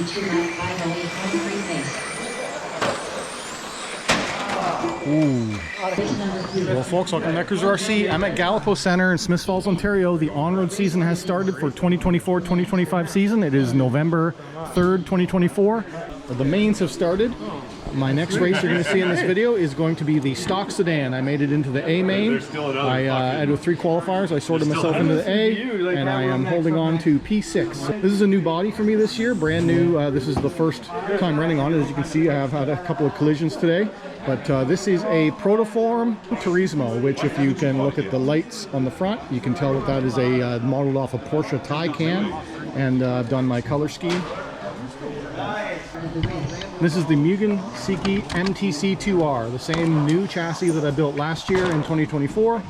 Ooh. Well, folks, welcome to Netcruzer RC. I'm at Gallipo Center in Smiths Falls, Ontario. The on-road season has started for 2024-2025 season. It is November 3rd, 2024. The mains have started. My next race you're going to see in this video is going to be the stock sedan. I made it into the AMAIN. Out of 3 qualifiers, I sorted myself into the A, and I am holding on to P6. This is a new body for me this year, brand new. This is the first time running on it. As you can see, I have had a couple of collisions today. But this is a Protoform Turismo, which if you can look at the lights on the front, you can tell that that is a modeled off a Porsche Taycan, and I've done my color scheme. This is the Mugen MTC2R, the same new chassis that I built last year in 2024,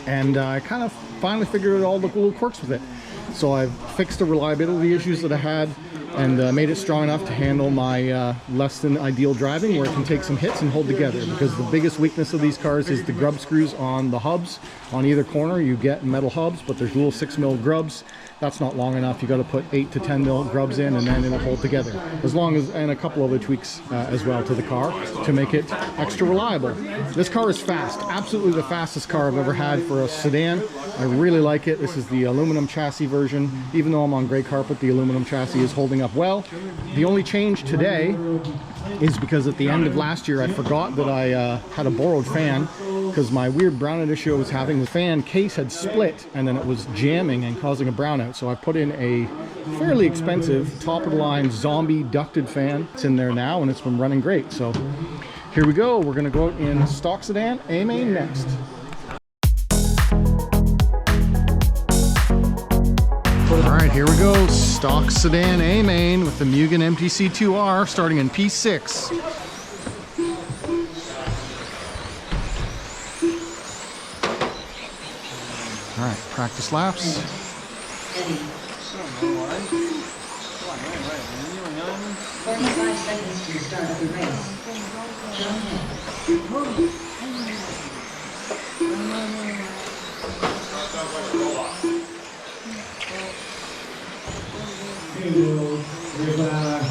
and I kind of finally figured out all the little quirks with it. So I've fixed the reliability issues that I had and made it strong enough to handle my less than ideal driving, where it can take some hits and hold together, because the biggest weakness of these cars is the grub screws on the hubs. On either corner you get metal hubs, but there's little 6mm grubs. That's not long enough. You got to put 8 to 10mm grubs in, and then it'll hold together. As long as, and a couple other tweaks as well to the car to make it extra reliable. This car is fast, absolutely the fastest car I've ever had for a sedan. I really like it. This is the aluminum chassis version. Even though I'm on gray carpet, the aluminum chassis is holding up well. The only change today is because at the end of last year I forgot that I had a borrowed fan, because my weird brownout issue I was having, the fan case had split and then it was jamming and causing a brownout. So I put in a fairly expensive top of the line zombie ducted fan. It's in there now and it's been running great. So here we go. We're going to go out in stock sedan AMAIN next. Alright, here we go. Stock sedan AMAIN with the Mugen MTC2R starting in P6. Alright, practice laps. 45 seconds to start the race.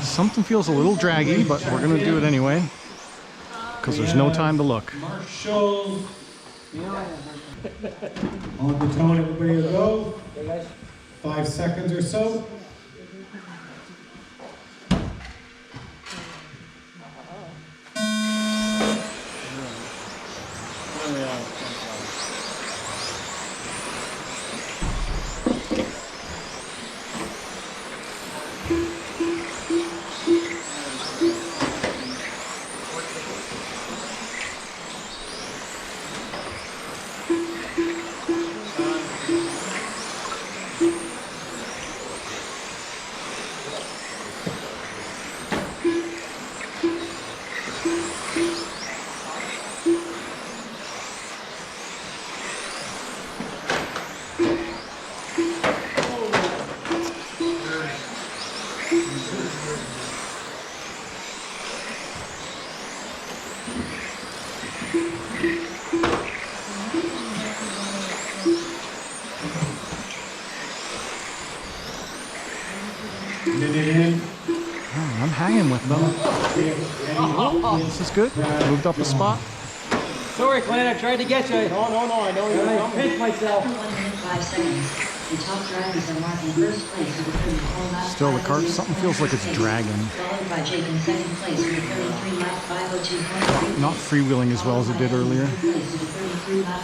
Something feels a little draggy, but we're going to do it anyway, because there's no time to look. On the tone, everybody will go. 5 seconds or so. I'm hanging with them. This is good. Moved up a spot. Sorry, Clint, I tried to get you. No, I know you're I pinched myself. 1 minute 5 seconds. The top drivers are marking first place with a 34 lap. Still, the car, something feels like it's dragging. Followed by Jake in second place with a 33 lap 502.3. Not freewheeling as well as it did earlier. With a 33 lap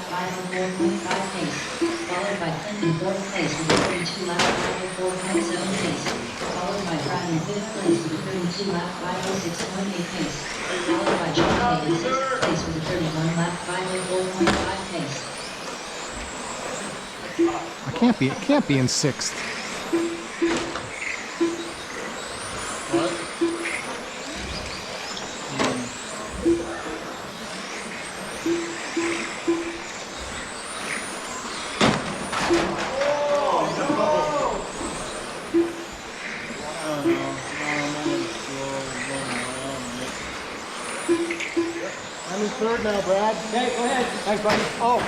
504.5 pace. Followed by Clint in fourth place with a 32 lap 504.7 pace. Followed by Brian in fifth place with a 32 lap 506.8 pace. Followed by John Hay in sixth place with a 31 lap 504.5 pace. It can't be in 6th. I'm in third now, Brad. Okay, go ahead. Thanks, buddy. Oh,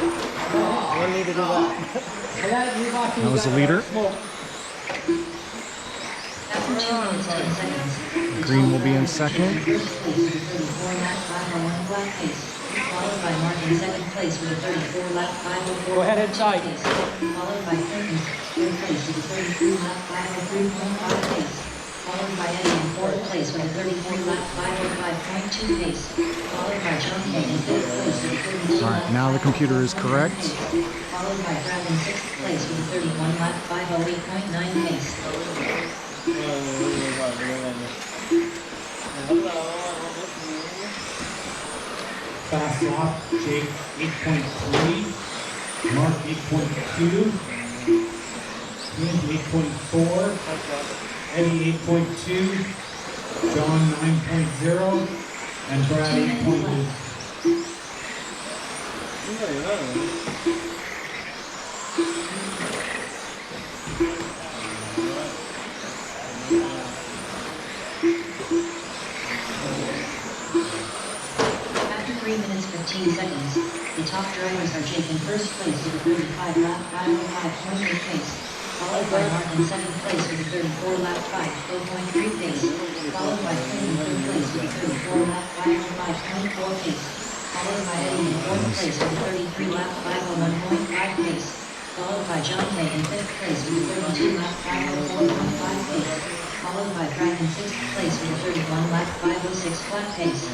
I didn't need to do that. That was the leader. minutes, 10 seconds. Green will be in second. First place with a 34 lap 501 flat pace, followed by Mark in second place with a 34 lap 504. Go ahead inside. Pace, followed by Clinton, third place with a 33 lap 503.5 pace, followed by Eddie in fourth place with a 34 lap 505.2 pace, followed by John Kane in fifth place with a 32 All right, now the computer is correct. followed by Brad in sixth place with a 31 lap 508.9 pace. Fast lap, Jake 8.3, Mark 8.2, Clint 8.4, Eddie 8.2, John 9.0, and Brad 8.8. After 3 minutes 15 seconds, the top drivers are Jake in first place with a 35 lap 505.8 pace, followed by Mark in second place with a 34 lap 5.3 pace, followed by Clint in third place with a 34 lap 505.4 pace, followed by Eddie in fourth place with a 33 lap 501.5 pace, followed by John Kay in fifth place with a 32 lap 504.5 pace, followed by Brad in sixth place with a 31 lap 506 flat pace.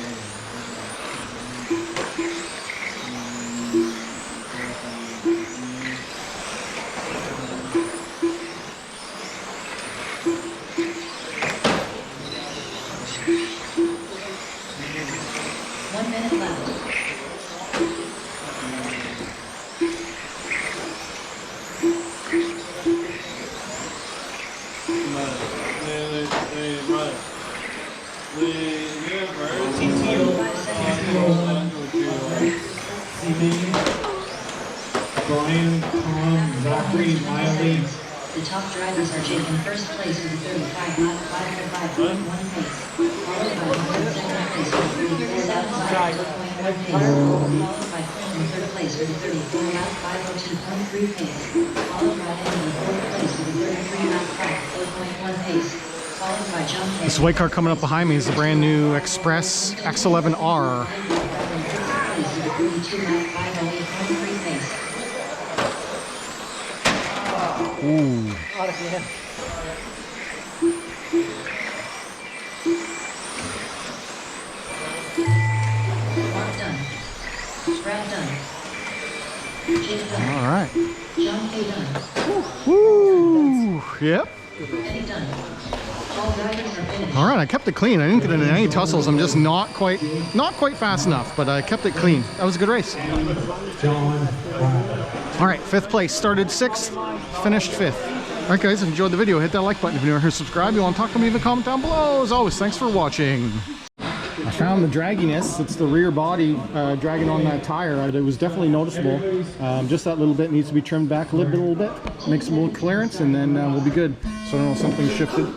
One minute left. Seaman, Brian, Tom, Zachary, Miley, The top drivers are Jake in first place with a 35 lap 505.1 pace, followed by Mark in second place with a 34 lap 504.1 pace, followed by Clint in third place with a 34 lap 502.3 pace, followed by Eddie in fourth place with a 33 lap 504.1 pace, followed by John Kay. This white car coming up behind me is the brand new Express X11R. Ooh. Out of here. Mark done. Brad done. Jake done. All right. John Kay done. Woo. Yep. Eddie done. All drivers are finished. All right, I kept it clean. I didn't get into any tussles. I'm just not quite fast enough, but I kept it clean. That was a good race. John, Brad. All right, fifth place. Started sixth, finished fifth. All right, guys, if you enjoyed the video, hit that like button. If you're new here, subscribe. You want to talk to me, leave a comment down below. As always, thanks for watching. I found the dragginess. It's the rear body dragging on that tire. It was definitely noticeable. Just that little bit needs to be trimmed back a little bit. Make some more clearance, and then we'll be good. So I don't know, something shifted.